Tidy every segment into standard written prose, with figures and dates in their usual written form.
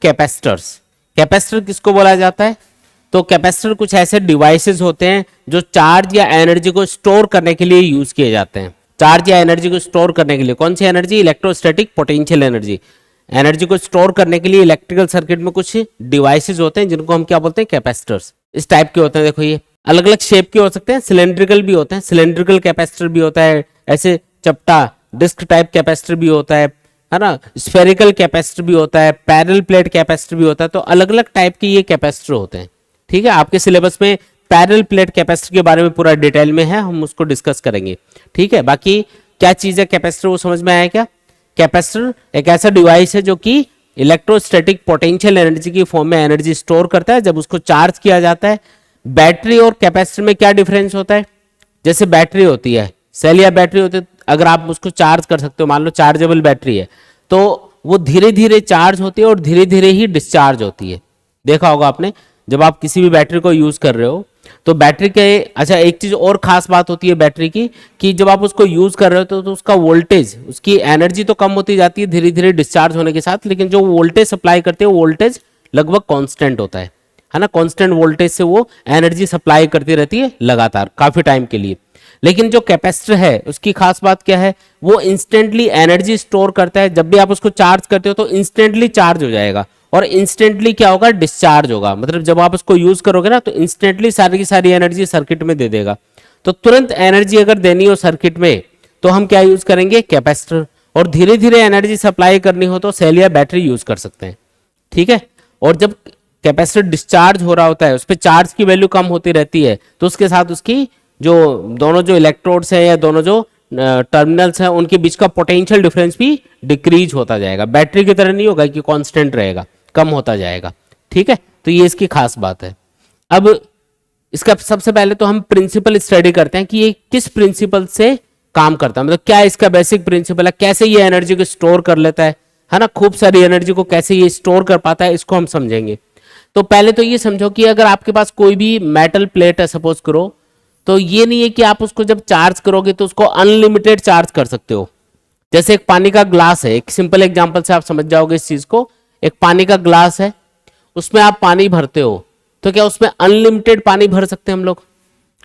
Capacitors. Capacitor किसको बोला जाता है? तो कैपेसिटर कुछ ऐसे डिवाइसेस होते हैं जो चार्ज या एनर्जी को स्टोर करने के लिए यूज किए जाते हैं। चार्ज या एनर्जी को स्टोर करने के लिए कौन सी energy? Electrostatic potential energy. Energy को स्टोर करने के लिए इलेक्ट्रिकल सर्किट में कुछ डिवाइसेस होते हैं जिनको हम क्या बोलते हैं? कैपेसिटर्स। इस टाइप के होते हैं। देखो ये अलग अलग शेप के हो सकते हैं, सिलेंड्रिकल भी होते हैं, सिलेंड्रिकल कैपेसिटर भी होता है, ऐसे चपटा डिस्क टाइप कैपेसिटर भी होता है ना, स्फेरिकल कैपेसिटर भी होता है, पैरेलल प्लेट कैपेसिटर भी होता है। तो अलग अलग टाइप के ये कैपेसिटर होते हैं। ठीक है, आपके सिलेबस में पैरेलल प्लेट कैपेसिटर के बारे में पूरा डिटेल में है, हम उसको डिस्कस करेंगे। ठीक है, बाकी क्या चीज है कैपेसिटर वो समझ में आया क्या? कैपेसिटर एक ऐसा डिवाइस है जो कि इलेक्ट्रोस्टैटिक पोटेंशियल एनर्जी की फॉर्म में एनर्जी स्टोर करता है जब उसको चार्ज किया जाता है। बैटरी और कैपेसिटर में क्या डिफरेंस होता है? जैसे बैटरी होती है, सेल या बैटरी होती है, अगर आप उसको चार्ज कर सकते हो, मान लो चार्जेबल बैटरी है, तो वो धीरे धीरे चार्ज होती है और धीरे धीरे ही डिस्चार्ज होती है। देखा होगा आपने, जब आप किसी भी बैटरी को यूज कर रहे हो तो बैटरी के, अच्छा एक चीज और खास बात होती है बैटरी की, कि जब आप उसको यूज कर रहे हो तो उसका वोल्टेज, उसकी एनर्जी तो कम होती जाती है धीरे धीरे डिस्चार्ज होने के साथ, लेकिन जो वोल्टेज सप्लाई करते हैं वो वोल्टेज लगभग कांस्टेंट होता है ना। कांस्टेंट वोल्टेज से वो एनर्जी सप्लाई करती रहती है लगातार काफी टाइम के लिए। लेकिन जो कैपेसिटर है उसकी खास बात क्या है? वो इंस्टेंटली एनर्जी स्टोर करता है। जब भी आप उसको चार्ज करते हो तो इंस्टेंटली चार्ज हो जाएगा और इंस्टेंटली क्या होगा? डिस्चार्ज होगा। मतलब जब आप उसको यूज करोगे ना तो इंस्टेंटली सारी की सारी एनर्जी सर्किट में दे देगा। तो तुरंत एनर्जी अगर देनी हो सर्किट में तो हम क्या यूज करेंगे? कैपेसिटर। और धीरे धीरे एनर्जी सप्लाई करनी हो तो सेल या बैटरी यूज कर सकते हैं। ठीक है, और जब कैपेसिटर डिस्चार्ज हो रहा होता है, उस पर चार्ज की वैल्यू कम होती रहती है, तो उसके साथ उसकी जो दोनों जो इलेक्ट्रोड्स हैं या दोनों जो टर्मिनल्स हैं उनके बीच का पोटेंशियल डिफरेंस भी डिक्रीज होता जाएगा। बैटरी की तरह नहीं होगा कि कांस्टेंट रहेगा, कम होता जाएगा। ठीक है, तो ये इसकी खास बात है। अब इसका सबसे पहले तो हम प्रिंसिपल स्टडी करते हैं कि ये किस प्रिंसिपल से काम करता है, मतलब क्या इसका बेसिक प्रिंसिपल है, कैसे ये एनर्जी को स्टोर कर लेता है ना, खूब सारी एनर्जी को कैसे ये स्टोर कर पाता है, इसको हम समझेंगे। तो पहले तो ये समझो कि अगर आपके पास कोई भी मेटल प्लेट है सपोज करो, तो ये नहीं है कि आप उसको जब चार्ज करोगे तो उसको अनलिमिटेड चार्ज कर सकते हो। जैसे एक पानी का ग्लास है, एक सिंपल एग्जांपल से आप समझ जाओगे इस चीज को। एक पानी का ग्लास है, उसमें आप पानी भरते हो, तो क्या उसमें अनलिमिटेड पानी भर सकते हैं हम लोग?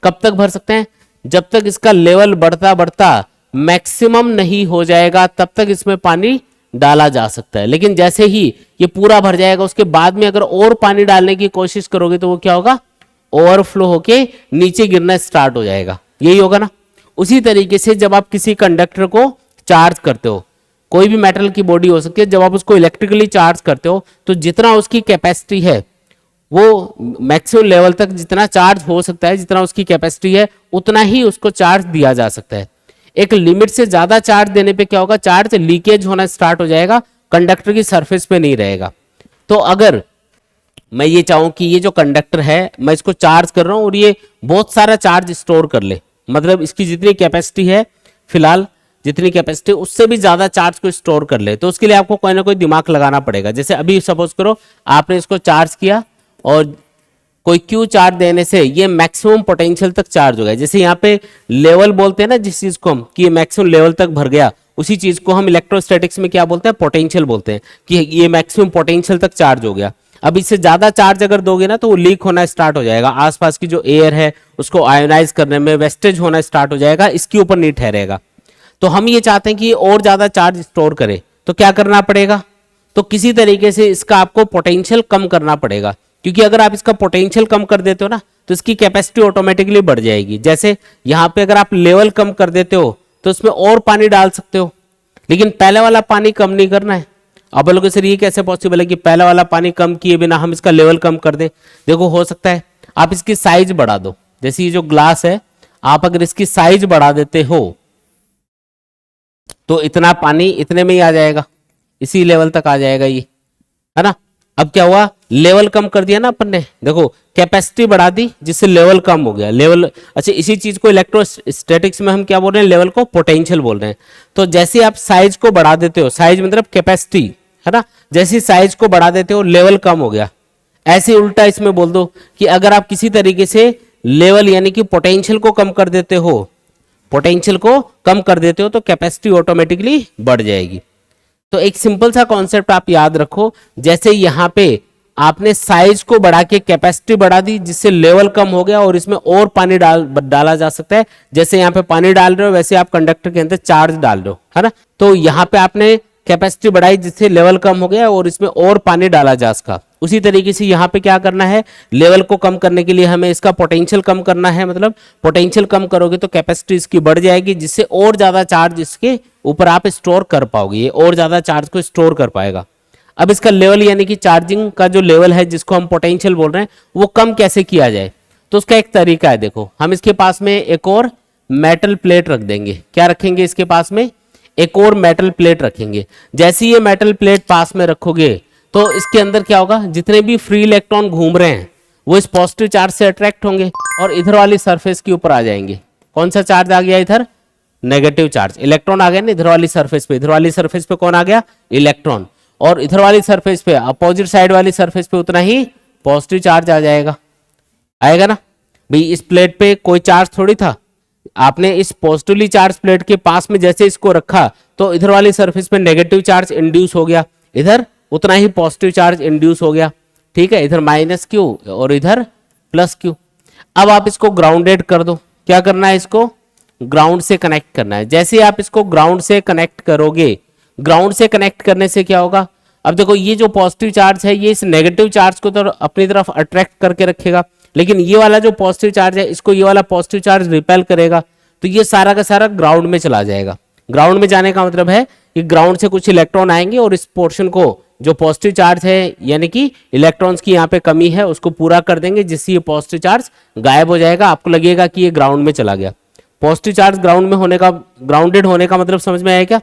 कब तक भर सकते हैं? जब तक इसका लेवल बढ़ता बढ़ता मैक्सिमम नहीं हो जाएगा तब तक इसमें पानी डाला जा सकता है। लेकिन जैसे ही ये पूरा भर जाएगा उसके बाद में अगर और पानी डालने की कोशिश करोगे तो वो क्या होगा? ओवरफ्लो होके नीचे गिरना स्टार्ट हो जाएगा। यही होगा ना। उसी तरीके से जब आप किसी कंडक्टर को चार्ज करते हो, कोई भी मेटल की बॉडी हो सकती है, जब आप उसको इलेक्ट्रिकली चार्ज करते हो तो जितना उसकी कैपेसिटी है वो मैक्सिमम लेवल तक जितना चार्ज हो सकता है, जितना उसकी कैपेसिटी है उतना ही उसको चार्ज दिया जा सकता है। एक लिमिट से ज्यादा चार्ज देने पे क्या होगा? चार्ज लीकेज होना स्टार्ट हो जाएगा, कंडक्टर की सरफेस पे नहीं रहेगा। तो अगर मैं ये चाहूं कि ये जो कंडक्टर है मैं इसको चार्ज कर रहा हूं और ये बहुत सारा चार्ज स्टोर कर ले, मतलब इसकी जितनी कैपेसिटी है फिलहाल, जितनी कैपेसिटी उससे भी ज्यादा चार्ज को स्टोर कर ले, तो उसके लिए आपको कोई ना कोई दिमाग लगाना पड़ेगा। जैसे अभी सपोज करो आपने इसको चार्ज किया और कोई क्यू चार्ज देने से ये मैक्सिमम पोटेंशियल तक चार्ज हो गया। जैसे यहाँ पे लेवल बोलते हैं ना जिस चीज को हम, कि ये मैक्सिमम लेवल तक भर गया, उसी चीज को हम इलेक्ट्रोस्टैटिक्स में क्या बोलते हैं? पोटेंशियल बोलते हैं, कि ये मैक्सिमम पोटेंशियल तक चार्ज हो गया। अब इससे ज्यादा चार्ज अगर दोगे ना तो वो लीक होना स्टार्ट हो जाएगा, आसपास की जो एयर है उसको आयोनाइज करने में वेस्टेज होना स्टार्ट हो जाएगा, इसके ऊपर नहीं ठहरेगा। तो हम ये चाहते हैं कि और ज्यादा चार्ज स्टोर करे, तो क्या करना पड़ेगा? तो किसी तरीके से इसका आपको पोटेंशियल कम करना पड़ेगा, क्योंकि अगर आप इसका पोटेंशियल कम कर देते हो ना तो इसकी कैपेसिटी ऑटोमेटिकली बढ़ जाएगी। जैसे यहाँ पे अगर आप लेवल कम कर देते हो तो उसमें और पानी डाल सकते हो, लेकिन पहले वाला पानी कम नहीं करना है। अब बोलोगे सर ये कैसे पॉसिबल है कि पहला वाला पानी कम किए बिना हम इसका लेवल कम कर दें? देखो हो सकता है आप इसकी साइज बढ़ा दो। जैसे ये जो ग्लास है, आप अगर इसकी साइज बढ़ा देते हो तो इतना पानी इतने में ही आ जाएगा, इसी लेवल तक आ जाएगा ये, है ना। अब क्या हुआ? लेवल कम कर दिया ना अपन ने, देखो कैपेसिटी बढ़ा दी जिससे लेवल कम हो गया। लेवल, अच्छा इसी चीज को इलेक्ट्रोस्टैटिक्स में हम क्या बोल रहे हैं? लेवल को पोटेंशियल बोल रहे हैं। तो जैसे आप साइज को बढ़ा देते हो, साइज मतलब कैपेसिटी, है ना, जैसी साइज को बढ़ा देते हो लेवल कम हो गया। ऐसे उल्टा इसमें बोल दो कि अगर आप किसी तरीके से लेवल यानी कि पोटेंशियल को कम कर देते हो, पोटेंशियल को कम कर देते हो तो कैपेसिटी ऑटोमेटिकली बढ़ जाएगी। तो एक सिंपल सा कॉन्सेप्ट आप याद रखो, जैसे यहाँ पे आपने साइज को बढ़ा के कैपेसिटी बढ़ा दी जिससे लेवल कम हो गया और इसमें और पानी डाला जा सकता है। जैसे यहाँ पे पानी डाल रहे हो वैसे आप कंडक्टर के अंदर चार्ज डाल रहे हो, है ना। तो यहाँ पे आपने कैपेसिटी बढ़ाई जिससे लेवल कम हो गया और इसमें और पानी डाला जा सका। उसी तरीके से यहाँ पे क्या करना है, लेवल को कम करने के लिए हमें इसका पोटेंशियल कम करना है, मतलब पोटेंशियल कम करोगे तो कैपेसिटी इसकी बढ़ जाएगी जिससे और ज्यादा चार्ज इसके ऊपर आप स्टोर कर पाओगे, ये और ज्यादा चार्ज को स्टोर कर पाएगा। अब इसका लेवल यानी कि चार्जिंग का जो लेवल है जिसको हम पोटेंशियल बोल रहे हैं वो कम कैसे किया जाए, तो उसका एक तरीका है। देखो हम इसके पास में एक और मेटल प्लेट रख देंगे। क्या रखेंगे इसके पास में, एक और मेटल प्लेट रखेंगे। जैसे ये मेटल प्लेट पास में रखोगे तो इसके अंदर क्या होगा, जितने भी फ्री इलेक्ट्रॉन घूम रहे हैं वो इस पॉजिटिव चार्ज से अट्रैक्ट होंगे और इधर वाली सरफेस के ऊपर आ जाएंगे। कौन सा चार्ज आ गया इधर, नेगेटिव चार्ज। इलेक्ट्रॉन आ गया ना इधर वाली सरफेस पे, इधर वाली सरफेस पे कौन आ गया, इलेक्ट्रॉन। और इधर वाली सरफेस पे, अपोजिट साइड वाली सरफेस पे उतना ही पॉजिटिव चार्ज आ जाएगा, आएगा ना भाई। इस प्लेट पे कोई चार्ज थोड़ी था, आपने इस पॉजिटिवली चार्ज प्लेट के पास में जैसे इसको रखा तो इधर वाली सरफेस पे नेगेटिव चार्ज इंड्यूस हो गया, इधर उतना ही पॉजिटिव चार्ज इंड्यूस हो गया, ठीक है। इधर माइनस क्यू और इधर प्लस क्यू। अब आप इसको ग्राउंडेड कर दो। क्या करना है, इसको ग्राउंड से कनेक्ट करना है। जैसे आप इसको ग्राउंड से कनेक्ट करोगे, ग्राउंड से कनेक्ट करने से क्या होगा, अब देखो ये जो पॉजिटिव चार्ज है ये इस नेगेटिव चार्ज को तो अपनी तरफ अट्रैक्ट करके रखेगा, लेकिन ये वाला जो पॉजिटिव चार्ज है इसको ये वाला पॉजिटिव चार्ज रिपेल करेगा, तो ये सारा का सारा ग्राउंड में चला जाएगा। ग्राउंड में जाने का मतलब है कि ग्राउंड से कुछ इलेक्ट्रॉन आएंगे और इस पोर्शन को जो पॉजिटिव चार्ज है यानी कि इलेक्ट्रॉन्स की यहाँ पे कमी है उसको पूरा कर देंगे, जिससे ये पॉजिटिव चार्ज गायब हो जाएगा। आपको लगेगा कि ये ग्राउंड में चला गया। पॉजिटिव चार्ज ग्राउंड में होने का, ग्राउंडेड होने का मतलब समझ में आया क्या।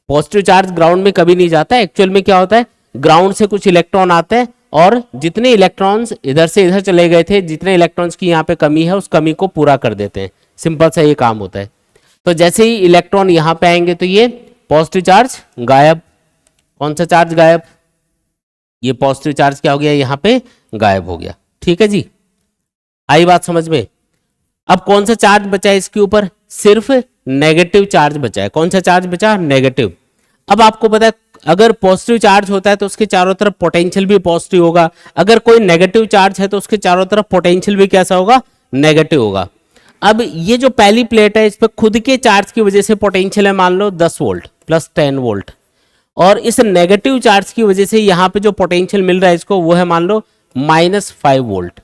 पॉजिटिव चार्ज ग्राउंड में कभी नहीं जाता है। एक्चुअल में क्या होता है, ग्राउंड से कुछ इलेक्ट्रॉन आते हैं और जितने इलेक्ट्रॉन्स इधर से इधर चले गए थे, जितने इलेक्ट्रॉन्स की यहाँ पे कमी है उस कमी को पूरा कर देते हैं। सिंपल सा ये काम होता है। तो जैसे ही इलेक्ट्रॉन यहाँ पे आएंगे तो ये पॉजिटिव चार्ज गायब। कौन सा चार्ज गायब, ये पॉजिटिव चार्ज क्या हो गया, यहाँ पे गायब हो गया। ठीक है जी, आई बात समझ में। अब कौन सा चार्ज बचा है इसके ऊपर, सिर्फ नेगेटिव चार्ज बचा है। कौन सा चार्ज बचा, नेगेटिव। अब आपको पता है अगर पॉजिटिव चार्ज होता है तो उसके चारों तरफ पोटेंशियल भी पॉजिटिव होगा, अगर कोई नेगेटिव चार्ज है तो उसके चारों तरफ पोटेंशियल भी कैसा होगा, नेगेटिव होगा। अब ये जो पहली प्लेट है इस पर खुद के चार्ज की वजह से पोटेंशियल है मान लो 10 वोल्ट प्लस 10 वोल्ट, और इस नेगेटिव चार्ज की वजह से यहाँ पे जो पोटेंशियल मिल रहा है इसको वो है मान लो -5 वोल्ट,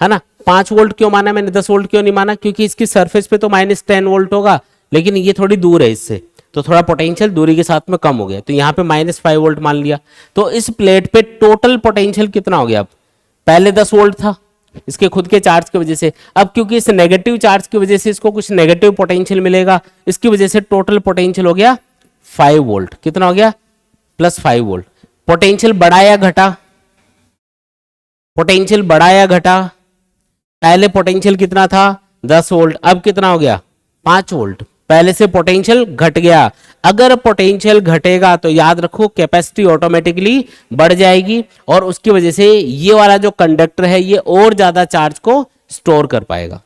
है ना। 5 वोल्ट क्यों माना मैंने, 10 वोल्ट क्यों नहीं माना, क्योंकि इसकी सरफेस पे तो -10 वोल्ट होगा, लेकिन ये थोड़ी दूर है इससे, तो थोड़ा पोटेंशियल दूरी के साथ में कम हो गया, तो यहाँ पे -5 वोल्ट मान लिया। तो इस प्लेट पे टोटल पोटेंशियल कितना हो गया, अब पहले 10 वोल्ट था इसके खुद के चार्ज की वजह से, अब क्योंकि इस नेगेटिव चार्ज की वजह से इसको कुछ नेगेटिव पोटेंशियल मिलेगा, इसकी वजह से टोटल पोटेंशियल हो गया 5 वोल्ट। कितना हो गया, +5 वोल्ट। पोटेंशियल बढ़ा या घटा, पोटेंशियल बढ़ा या घटा, पहले पोटेंशियल कितना था 10 वोल्ट, अब कितना हो गया 5 वोल्ट। पहले से पोटेंशियल घट गया। अगर पोटेंशियल घटेगा तो याद रखो कैपेसिटी ऑटोमेटिकली बढ़ जाएगी और उसकी वजह से ये वाला जो कंडक्टर है ये और ज्यादा चार्ज को स्टोर कर पाएगा।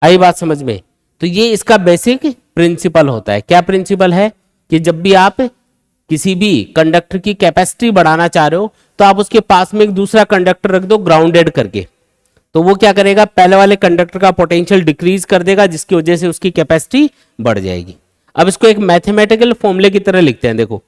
आई बात समझ में। तो ये इसका बेसिक प्रिंसिपल होता है। क्या प्रिंसिपल है कि जब भी आप किसी भी कंडक्टर की कैपेसिटी बढ़ाना चाह रहे हो तो आप उसके पास में एक दूसरा कंडक्टर रख दो ग्राउंडेड करके, तो वो क्या करेगा, पहले वाले कंडक्टर का पोटेंशियल डिक्रीज कर देगा जिसकी वजह से उसकी कैपेसिटी बढ़ जाएगी। अब इसको एक मैथमेटिकल फॉर्मूले की तरह लिखते हैं। देखो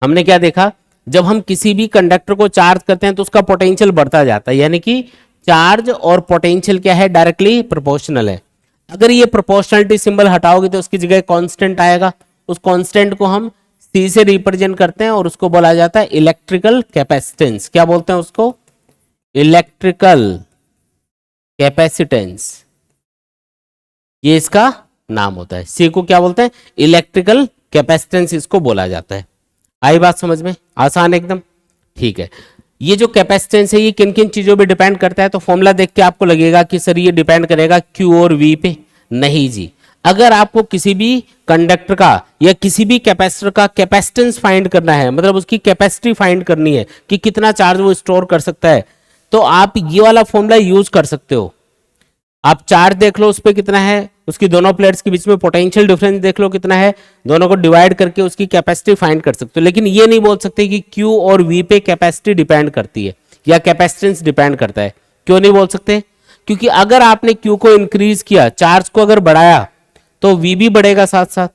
हमने क्या देखा, जब हम किसी भी कंडक्टर को चार्ज करते हैं तो उसका पोटेंशियल बढ़ता जाता है, यानी कि चार्ज और पोटेंशियल क्या है, डायरेक्टली प्रोपोर्शनल है। अगर ये प्रोपोर्शनलिटी सिंबल हटाओगे तो उसकी जगह कांस्टेंट आएगा, उस कांस्टेंट को हम C से रिप्रेजेंट करते हैं और उसको बोला जाता है इलेक्ट्रिकल कैपेसिटेंस। क्या बोलते हैं उसको, इलेक्ट्रिकल कैपेसिटेंस, ये इसका नाम होता है। C को क्या बोलते हैं, इलेक्ट्रिकल कैपेसिटेंस इसको बोला जाता है। आई बात समझ में, आसान एकदम। ठीक है, ये जो कैपेसिटेंस है ये किन किन चीजों पे डिपेंड करता है, तो फॉर्मूला देख के आपको लगेगा कि सर ये डिपेंड करेगा Q और V पे। नहीं जी, अगर आपको किसी भी कंडक्टर का या किसी भी कैपेसिटर का कैपेसिटेंस फाइंड करना है, मतलब उसकी कैपेसिटी फाइंड करनी है कि कितना चार्ज वो स्टोर कर सकता है, तो आप ये वाला फॉर्मूला यूज कर सकते हो। आप चार्ज देख लो उस पर कितना है, उसकी दोनों प्लेट्स के बीच में पोटेंशियल डिफरेंस देख लो कितना है, दोनों को डिवाइड करके उसकी कैपेसिटी फाइंड कर सकते हो। लेकिन ये नहीं बोल सकते कि Q और V पे कैपेसिटी डिपेंड करती है या कैपेसिटेंस डिपेंड करता है। क्यों नहीं बोल सकते? क्योंकि अगर आपने Q को इंक्रीज किया, चार्ज को अगर बढ़ाया, तो V भी बढ़ेगा साथ साथ,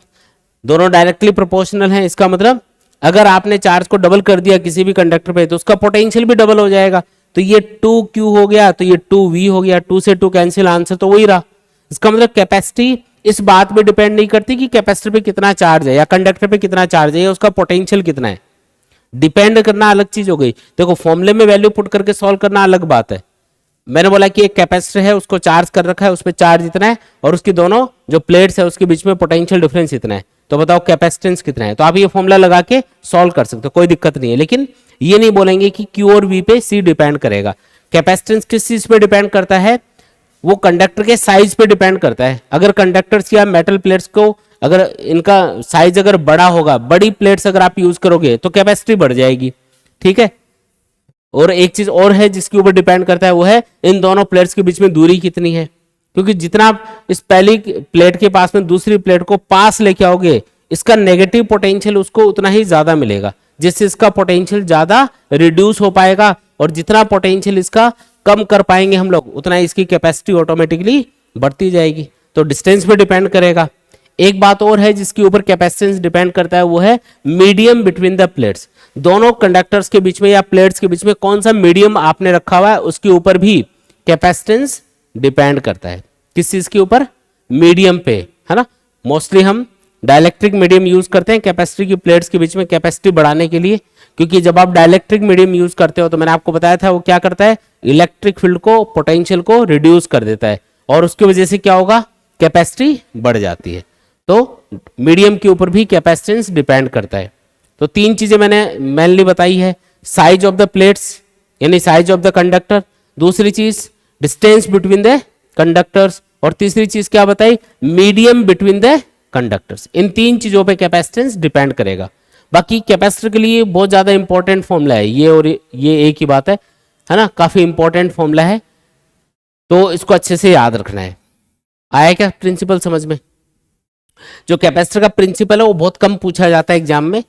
दोनों डायरेक्टली प्रोपोर्शनल हैं। इसका मतलब अगर आपने चार्ज को डबल कर दिया किसी भी कंडक्टर पे, तो उसका पोटेंशियल भी डबल हो जाएगा। तो ये 2Q हो गया, तो ये 2V हो गया, 2 से 2 कैंसिल, आंसर तो वही रहा। इसका मतलब कैपेसिटी इस बात पे डिपेंड नहीं करती कि कैपेसिटर पे कितना चार्ज है या कंडक्टर पे कितना चार्ज है या उसका पोटेंशियल कितना है। डिपेंड करना अलग चीज हो गई। देखो फॉर्मूले में वैल्यू पुट करके सॉल्व करना अलग बात है। मैंने बोला कि एक कैपेसिटर है, उसको चार्ज कर रखा है, उस पर चार्ज इतना है और उसकी दोनों जो प्लेट्स है उसके बीच में पोटेंशियल डिफरेंस इतना है, तो बताओ कैपेसिटेंस कितना है। तो आप ये फॉर्मूला लगा के सॉल्व कर सकते हो, कोई दिक्कत नहीं है। लेकिन ये नहीं बोलेंगे कि Q और V पे C डिपेंड करेगा। कैपेसिटेंस किस चीज पे डिपेंड करता है? वो कंडक्टर के साइज पे डिपेंड करता है। अगर कंडक्टर्स या मेटल प्लेट्स को अगर इनका साइज अगर बड़ा होगा, बड़ी प्लेट्स अगर आप यूज करोगे तो कैपेसिटी बढ़ जाएगी, ठीक है। और एक चीज और है जिसके ऊपर डिपेंड करता है, वो है इन दोनों प्लेट्स के बीच में दूरी कितनी है। क्योंकि जितना आप इस पहली प्लेट के पास में दूसरी प्लेट को पास लेके आओगे, इसका नेगेटिव पोटेंशियल उसको उतना ही ज्यादा मिलेगा, जिससे इसका पोटेंशियल ज्यादा रिड्यूस हो पाएगा। और जितना पोटेंशियल इसका कम कर पाएंगे हम लोग, उतना इसकी कैपेसिटी ऑटोमेटिकली बढ़ती जाएगी। तो डिस्टेंस पे डिपेंड करेगा। एक बात और है जिसके ऊपर कैपेसिटेंस डिपेंड करता है, वो है मीडियम बिटवीन द प्लेट्स। दोनों कंडक्टर्स के बीच में या प्लेट्स के बीच में कौन सा मीडियम आपने रखा हुआ है, उसके ऊपर भी कैपेसिटेंस डिपेंड करता है। किस चीज के ऊपर? मीडियम पे, है ना। मोस्टली हम डाइलेक्ट्रिक मीडियम यूज करते हैं कैपेसिटी की प्लेट्स के बीच में कैपेसिटी बढ़ाने के लिए। क्योंकि जब आप डाइलेक्ट्रिक मीडियम यूज करते हो तो मैंने आपको बताया था वो क्या करता है, इलेक्ट्रिक फील्ड को, पोटेंशियल को रिड्यूस कर देता है, और उसकी वजह से क्या होगा, कैपेसिटी बढ़ जाती है। तो मीडियम के ऊपर भी कैपेसिटेंस डिपेंड करता है। तो तीन चीजें मैंने मेनली बताई है, साइज ऑफ द प्लेट्स यानी साइज ऑफ द कंडक्टर, दूसरी चीज डिस्टेंस बिटवीन द कंडक्टर्स, और तीसरी चीज क्या बताई, मीडियम बिटवीन द कंडक्टर्स। इन तीन चीजों पे कैपेसिटेंस डिपेंड करेगा। बाकी कैपेसिटर के लिए बहुत ज्यादा इंपॉर्टेंट फॉर्मूला है ये, और ये एक ही बात है ना, काफी इंपॉर्टेंट फॉर्मूला है, तो इसको अच्छे से याद रखना है। आया क्या प्रिंसिपल समझ में? जो कैपेसिटर का प्रिंसिपल है वो बहुत कम पूछा जाता है एग्जाम में।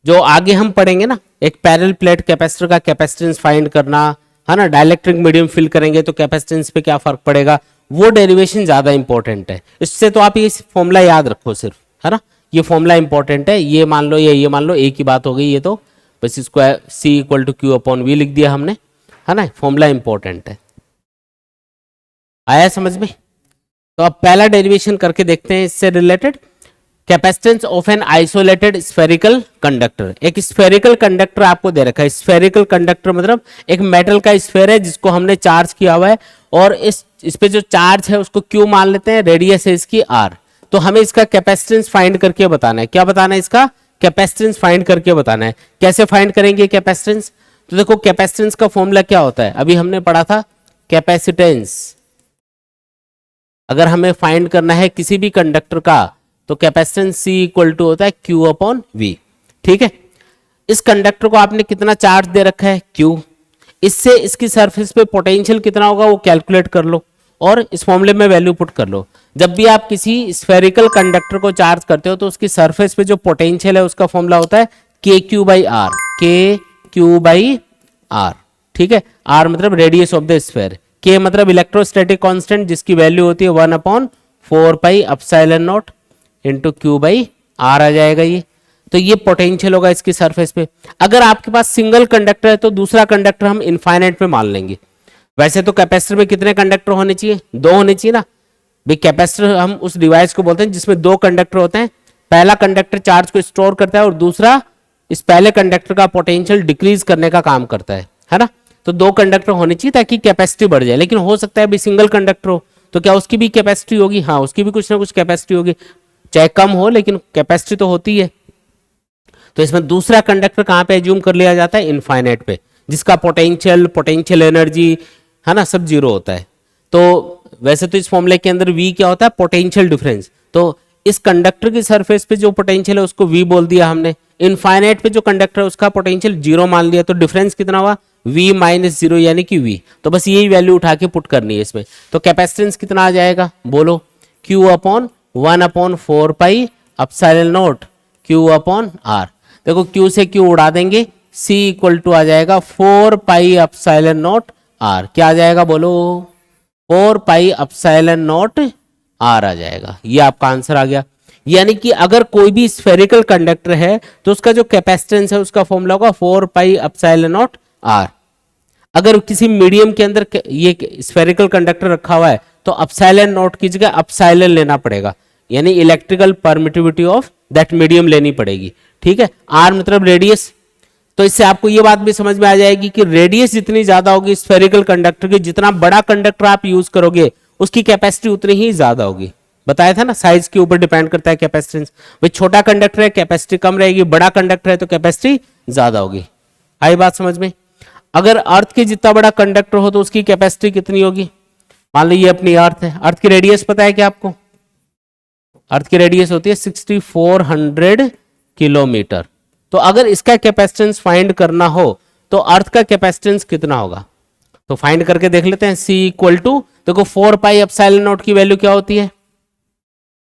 जो आगे हम पढ़ेंगे ना, एक पैरेलल प्लेट कैपेसिटर का कैपेसिटेंस फाइंड करना, है ना, डाइलेक्ट्रिक मीडियम फिल करेंगे तो कैपेसिटेंस पे क्या फर्क पड़ेगा, वो डेरिवेशन ज्यादा इंपॉर्टेंट है। इससे तो आप ये फॉर्मूला याद रखो सिर्फ, है ना, ये फॉर्मूला इंपॉर्टेंट है। ये मान लो ये मान लो, एक ही बात हो गई ये तो, बस इसको C = Q/V लिख दिया हमने, है ना, फॉर्मूला इंपॉर्टेंट है। आया समझ में? तो अब पहला डेरिवेशन करके देखते हैं इससे related. Capacitance of an isolated spherical conductor. एक स्फेरिकल कंडक्टर आपको दे रखा है। स्फेरिकल कंडक्टर मतलब एक मेटल का स्फेयर है जिसको हमने चार्ज किया हुआ है, और इस पे जो चार्ज है उसको Q मान लेते हैं, रेडियस है इसकी R। तो हमें इसका कैपेसिटेंस फाइंड करके बताना है। क्या बताना है? इसका कैपेसिटेंस फाइंड करके बताना है। कैसे फाइंड करेंगे कैपेसिटेंस? तो देखो कैपेसिटेंस का फॉर्मूला क्या होता है, अभी हमने पढ़ा था कैपेसिटेंस। अगर हमें फाइंड करना है किसी भी कंडक्टर का, तो कैपेसिटेंस C = होता है Q/V, ठीक है। इस कंडक्टर को आपने कितना चार्ज दे रखा है, Q। इससे इसकी सरफेस पे पोटेंशियल कितना होगा वो कैलकुलेट कर लो, और इस फॉर्मूले में वैल्यू पुट कर लो। जब भी आप किसी स्फेरिकल कंडक्टर को चार्ज करते हो तो उसकी सरफेस पे जो पोटेंशियल है उसका फॉर्मूला होता है KQ/R, KQ/R, ठीक है। R मतलब radius of the sphere, K मतलब इलेक्ट्रोस्टैटिक कांस्टेंट जिसकी वैल्यू होती है 1/4πε0 इंटू Q/R आ जाएगा ये। तो ये पोटेंशियल होगा इसकी सरफेस पे। अगर आपके पास सिंगल कंडक्टर है तो दूसरा कंडक्टर हम इनफाइनाइट में मान लेंगे। वैसे तो कैपेसिटर में कितने कंडक्टर होने चाहिए, 2 होने चाहिए ना भाई। कैपेसिटर हम उस डिवाइस को बोलते हैं जिसमें 2 कंडक्टर होते हैं। पहला कंडक्टर चार्ज को स्टोर करता है और दूसरा इस पहले कंडक्टर का पोटेंशियल डिक्रीज करने का काम करता है ना। तो 2 कंडक्टर होने चाहिए ताकि कैपेसिटी बढ़ जाए। लेकिन हो सकता है भाई सिंगल कंडक्टर हो, तो क्या उसकी भी कैपेसिटी होगी? हाँ, उसकी भी कुछ ना कुछ कैपेसिटी होगी, चाहे कम हो लेकिन कैपेसिटी तो होती है। तो इसमें दूसरा कंडक्टर कहां पे एज्यूम कर लिया जाता है, इनफाइनाइट पे, जिसका पोटेंशियल एनर्जी, है ना, सब 0 होता है। तो वैसे तो इस फॉर्मूले के अंदर V क्या होता है, पोटेंशियल डिफरेंस। तो इस कंडक्टर की सरफेस पे जो पोटेंशियल है उसको V बोल दिया हमने। इनफाइनाइट पे जो कंडक्टर है उसका पोटेंशियल 0 मान लिया, तो डिफरेंस कितना हुआ, V - 0 यानी कि V। तो बस यही वैल्यू उठा के पुट करनी है इसमें। तो कैपेसिटेंस कितना आ जाएगा बोलो, Q upon 1/4 pi epsilon nought Q upon R. देखो क्यू से क्यू उड़ा देंगे, C इक्वल टू आ जाएगा 4 पाई एप्सिलॉन नॉट आर। क्या आ जाएगा बोलो? 4 पाई एप्सिलॉन नॉट आर आ जाएगा। ये आपका आंसर आ गया। यानी कि अगर कोई भी स्फेरिकल कंडक्टर है तो उसका जो कैपेसिटेंस है उसका फॉर्मूला होगा 4 पाई एप्सिलॉन नॉट आर। अगर किसी मीडियम के अंदर ये स्फेरिकल कंडक्टर रखा हुआ है तो एप्सिलॉन नॉट की जगह एप्सिलॉन लेना पड़ेगा, यानी electrical permittivity of that medium लेनी पड़ेगी। ठीक है, आर मतलब रेडियस। तो इससे आपको ये बात भी समझ में आ जाएगी कि रेडियस जितनी ज्यादा होगी स्फेरिकल कंडक्टर की, जितना बड़ा कंडक्टर आप यूज करोगे उसकी कैपेसिटी उतनी ही ज्यादा होगी। बताया था ना, साइज के ऊपर डिपेंड करता है कैपेसिटेंस। भाई छोटा कंडक्टर है कैपेसिटी कम रहेगी, बड़ा कंडक्टर है तो कैपेसिटी ज्यादा होगी। आई बात समझ में? अगर अर्थ के जितना बड़ा कंडक्टर हो तो उसकी कैपेसिटी कितनी होगी? मान लो ये अपनी अर्थ है, अर्थ की रेडियस पता है क्या आपको? अर्थ की रेडियस होती है 6400 किलोमीटर। तो अगर इसका कैपेसिटेंस फाइंड करना हो तो अर्थ का कैपेसिटेंस कितना होगा? तो फाइंड करके देख लेते हैं। C इक्वल टू, देखो 4 पाई एप्सिलॉन नॉट की वैल्यू क्या होती है?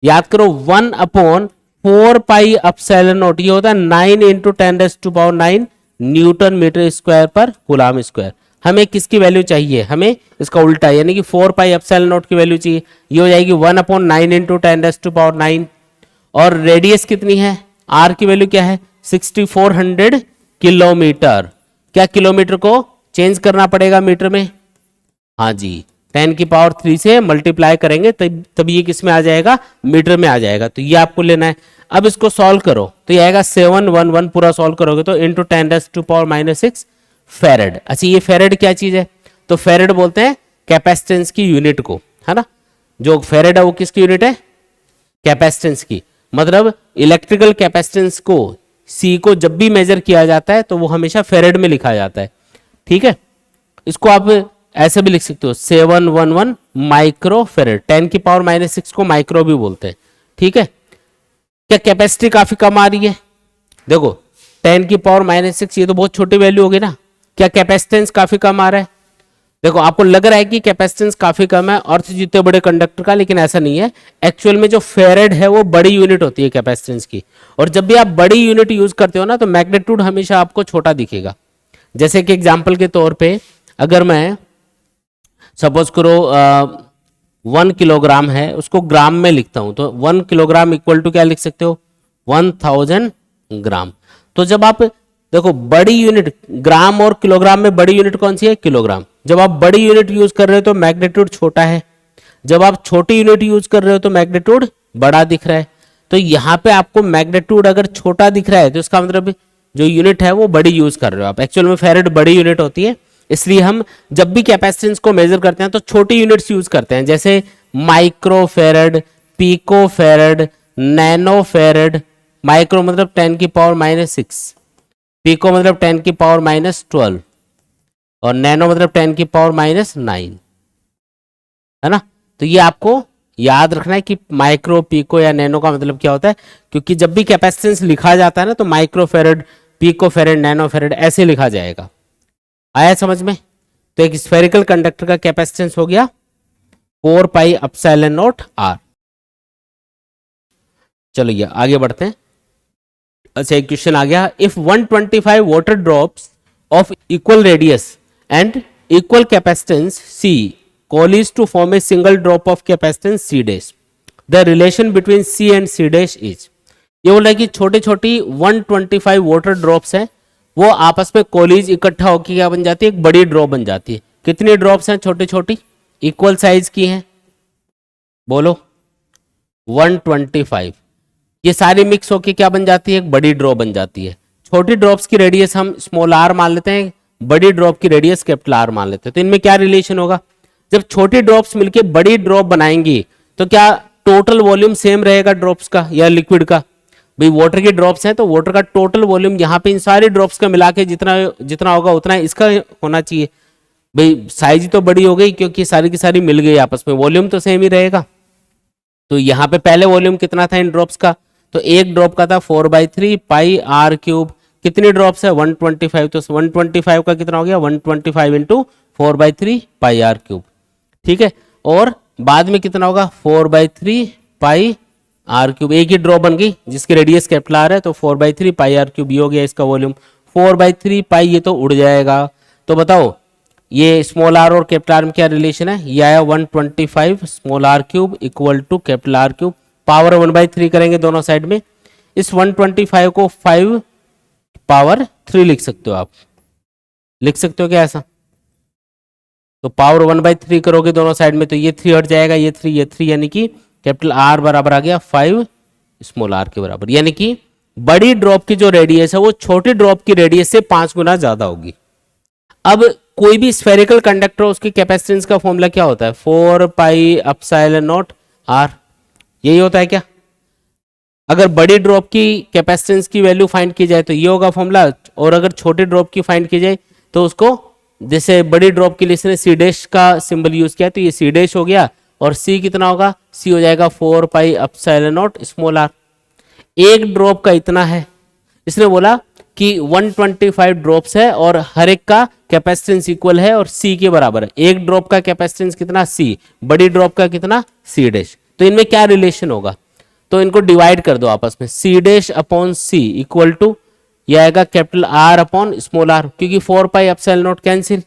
याद करो 1/4 पाई एप्सिलॉन नॉट, ये होता है 9 इंटू 10⁹ न्यूटन मीटर स्क्वायर पर कूलम स्क्वायर। हमें किसकी वैल्यू चाहिए? हमें इसका उल्टा, यानी कि 4 पाई एप्सिलॉन नॉट की वैल्यू चाहिए। ये हो जाएगी 1/9 इंटू 10⁹ और रेडियस कितनी है? आर की वैल्यू क्या है? 6400 किलोमीटर। क्या किलोमीटर को चेंज करना पड़ेगा मीटर में? हाँ जी, 10⁻³ से मल्टीप्लाई करेंगे तब ये किस में आ जाएगा? मीटर में आ जाएगा। तो ये आपको लेना है। अब इसको सॉल्व करो तो ये आएगा 711, पूरा सॉल्व करोगे तो इंटू 10⁻⁻6 फेरेड। अच्छा ये फेरेड क्या चीज है? तो फेरेड बोलते हैं कैपेसिटेंस की यूनिट को, है ना। जो फेरेड है वो किसकी यूनिट है? कैपेसिटेंस की। मतलब इलेक्ट्रिकल कैपेसिटेंस को C को जब भी मेजर किया जाता है तो वो हमेशा फेरेड में लिखा जाता है। ठीक है, इसको आप ऐसे भी लिख सकते हो 711 माइक्रो फेरेड। 10⁻⁻6 को माइक्रो भी बोलते हैं। ठीक है, क्या कैपेसिटी काफी कम आ रही है? देखो 10⁻⁻6 ये तो बहुत छोटी वैल्यू होगी ना। क्या कैपेसिटेंस काफी कम आ रहा है? देखो आपको लग रहा है कि कैपेसिटेंस काफी कम है अर्थ जितने बड़े कंडक्टर का, लेकिन ऐसा नहीं है। एक्चुअल में जो फेरेड है वो बड़ी यूनिट होती है कैपेसिटेंस की, और जब भी आप बड़ी यूनिट यूज करते हो ना तो मैग्नीट्यूड हमेशा आपको छोटा दिखेगा। जैसे कि एग्जांपल के तौर पे अगर मैं सपोज करो 1 किलोग्राम है, उसको ग्राम में लिखता हूं तो 1 किलोग्राम इक्वल टू क्या लिख सकते हो? 1000 ग्राम। तो जब आप देखो बड़ी यूनिट, ग्राम और किलोग्राम में बड़ी यूनिट कौन सी है? किलोग्राम। जब आप बड़ी यूनिट यूज कर रहे हो तो मैग्नीट्यूड छोटा है, जब आप छोटी यूनिट यूज कर रहे हो तो मैग्नीट्यूड बड़ा दिख रहा है। तो यहाँ पे आपको मैग्नीट्यूड अगर छोटा दिख रहा है तो इसका मतलब जो यूनिट है वो बड़ी यूज कर रहे हो आप। एक्चुअल में फेरेड बड़ी यूनिट होती है, इसलिए हम जब भी कैपेसिटेंस को मेजर करते हैं तो छोटी यूनिट्स यूज करते हैं, जैसे माइक्रो फेरेड, पिको फेरेड, नैनो फेरेड। माइक्रो मतलब 10⁻⁻6, पिको मतलब 10⁻⁻12 और नैनो मतलब 10⁻⁻9, है ना। तो ये आपको याद रखना है कि माइक्रो, पिको या नैनो का मतलब क्या होता है, क्योंकि जब भी कैपेसिटेंस लिखा जाता है ना तो माइक्रो फेरेड, पिको फेरेड, नैनो फेरेड ऐसे लिखा जाएगा। आया समझ में? तो एक स्फेरिकल कंडक्टर का कैपेसिटेंस हो गया 4 पाई एप्सिलॉन नॉट आर। चलो ये आगे बढ़ते हैं। अच्छा एक क्वेश्चन आ गया, if 125 water drops of equal radius and equal capacitance C collides to form a single drop of capacitance C dash, the relation between C and C dash is। ये बोल रहा है कि छोटी छोटी 125 वाटर ड्रॉप्स हैं, वो आपस में कोलिज इकट्ठा होकर क्या बन जाती है? एक बड़ी ड्रॉप बन जाती है। कितनी ड्रॉप्स हैं छोटी छोटी? इक्वल साइज की हैं, बोलो 125। ये सारी मिक्स होके क्या बन जाती है? एक बड़ी ड्रॉप बन जाती है। छोटी ड्रॉप्स की रेडियस हम स्मॉल r मान लेते हैं, बड़ी ड्रॉप की रेडियस कैपिटल R मान लेते हैं। तो इनमें क्या रिलेशन होगा? जब छोटी ड्रॉप्स मिलके बड़ी ड्रॉप बनाएंगी तो क्या टोटल वॉल्यूम सेम रहेगा ड्रॉप्स का या लिक्विड का? भाई वाटर की ड्रॉप्स हैं तो वाटर का टोटल वॉल्यूम यहाँ पे इन सारी ड्रॉप्स का मिला के जितना जितना होगा उतना इसका होना चाहिए। भाई साइज तो बड़ी हो गई क्योंकि सारी की सारी मिल गई आपस में, वॉल्यूम तो सेम ही रहेगा। तो यहाँ पे पहले वॉल्यूम कितना था इन ड्रॉप्स का? तो एक ड्रॉप का था 4/3 पाई आर क्यूब। कितनी ड्रॉप्स है? 125। तो 125 का कितना हो गया? 125 इंटू 4/3 पाई आर क्यूब। ठीक है, और बाद में कितना होगा 4/3 पाई आर क्यूब, एक ही ड्रॉप बन गई जिसकी रेडियस कैपिटल आर है, तो 4/3 पाई आर क्यूब ये हो गया इसका वॉल्यूम। 4/3 पाई ये तो उड़ जाएगा। तो बताओ ये स्मॉल आर और कैपिटल आर में क्या रिलेशन है, ये आया 125 small R cube equal to capital R cube, power 1/3 करेंगे दोनों साइड में। इस 125 को 5 पावर 3 लिख सकते हो आप, लिख सकते हो क्या ऐसा? तो पावर 1/3 करोगे दोनों साइड में तो ये 3 हट जाएगा, ये 3 यानी कि कैपिटल आर बराबर आ गया 5 स्मॉल आर के बराबर। यानी कि बड़ी ड्रॉप की जो रेडियस है वो छोटी ड्रॉप की रेडियस से 5 गुना ज्यादा होगी। अब कोई भी स्फेरिकल कंडक्टर उसकी कैपेसिटेंस का फॉर्मूला क्या होता है, 4 पाई एप्सिलॉन नॉट आर, यही होता है क्या? अगर बड़ी ड्रॉप की कैपेसिटेंस की वैल्यू फाइंड की जाए तो ये होगा फॉर्मूला, और अगर छोटे ड्रॉप की फाइंड की जाए तो उसको, जैसे बड़ी ड्रॉप के लिए इसने सी डैश का सिंबल यूज किया तो ये सी डैश हो गया, और सी कितना होगा, सी हो जाएगा 4 pi epsilon nought small R. एक ड्रॉप का इतना है, इसने बोला कि 125 ड्रॉप्स है और हर एक का कैपेसिटेंस इक्वल है और सी के बराबर है। एक ड्रॉप का कैपेसिटेंस कितना, सी, बड़ी ड्रॉप का कितना, सी डैश। तो इनमें क्या रिलेशन होगा, तो इनको डिवाइड कर दो आपस में, C dash upon C equal to ये आएगा capital R upon small R, क्योंकि 4 पाई एप्सिलॉन नॉट कैंसिल।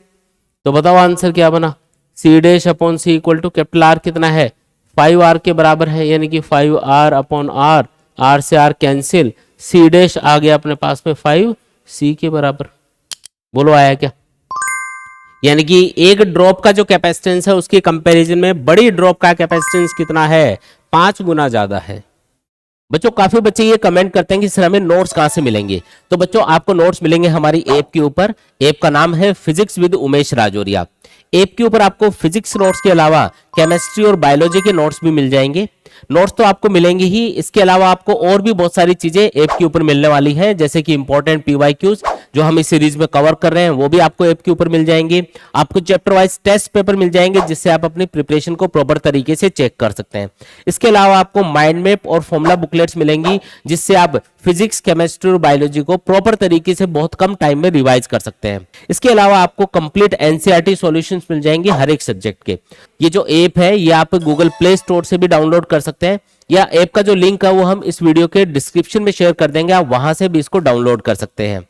तो बताओ आंसर क्या बना, C dash upon C equal to capital R कितना है 5 आर के बराबर है, यानी कि 5 आर अपॉन आर, आर से आर कैंसिल, सी डैश आ गया अपने पास में 5 सी के बराबर। बोलो आया क्या? यानी कि एक ड्रॉप का जो कैपेसिटेंस है उसके कंपैरिजन में बड़ी ड्रॉप का कैपेसिटेंस कितना है, 5 गुना ज्यादा है। बच्चों काफी बच्चे ये कमेंट करते हैं कि सर हमें नोट्स कहाँ से मिलेंगे, तो बच्चों आपको नोट्स मिलेंगे हमारी ऐप के ऊपर। ऐप का नाम है physics with Umesh Rajauriya. App के ऊपर आपको फिजिक्स नोट्स के अलावा केमिस्ट्री और बायोलॉजी के नोट्स भी मिल जाएंगे। नोट्स तो आपको मिलेंगे ही, इसके अलावा आपको और भी बहुत सारी चीजें ऐप के ऊपर मिलने वाली हैं, जैसे कि इंपॉर्टेंट पीवाईक्यूज जो हम इस सीरीज में कवर कर रहे हैं वो भी आपको ऐप के ऊपर मिल जाएंगे। आपको चैप्टर वाइज टेस्ट पेपर मिल जाएंगे जिससे आप अपनी प्रिपरेशन को प्रॉपर तरीके से चेक कर सकते हैं। इसके अलावा आपको माइंड मैप और फॉर्मूला बुकलेट्स मिलेंगी जिससे आप फिजिक्स, केमिस्ट्री और बायोलॉजी को प्रॉपर तरीके से बहुत कम टाइम में रिवाइज कर सकते हैं। इसके अलावा आपको कंप्लीट एनसीईआरटी सॉल्यूशंस मिल जाएंगे हर एक सब्जेक्ट के। ये जो ऐप है ये आप गूगल प्ले स्टोर से भी डाउनलोड कर सकते हैं, या ऐप का जो लिंक है वो हम इस वीडियो के डिस्क्रिप्शन में शेयर कर देंगे, आप वहां से भी इसको डाउनलोड कर सकते हैं।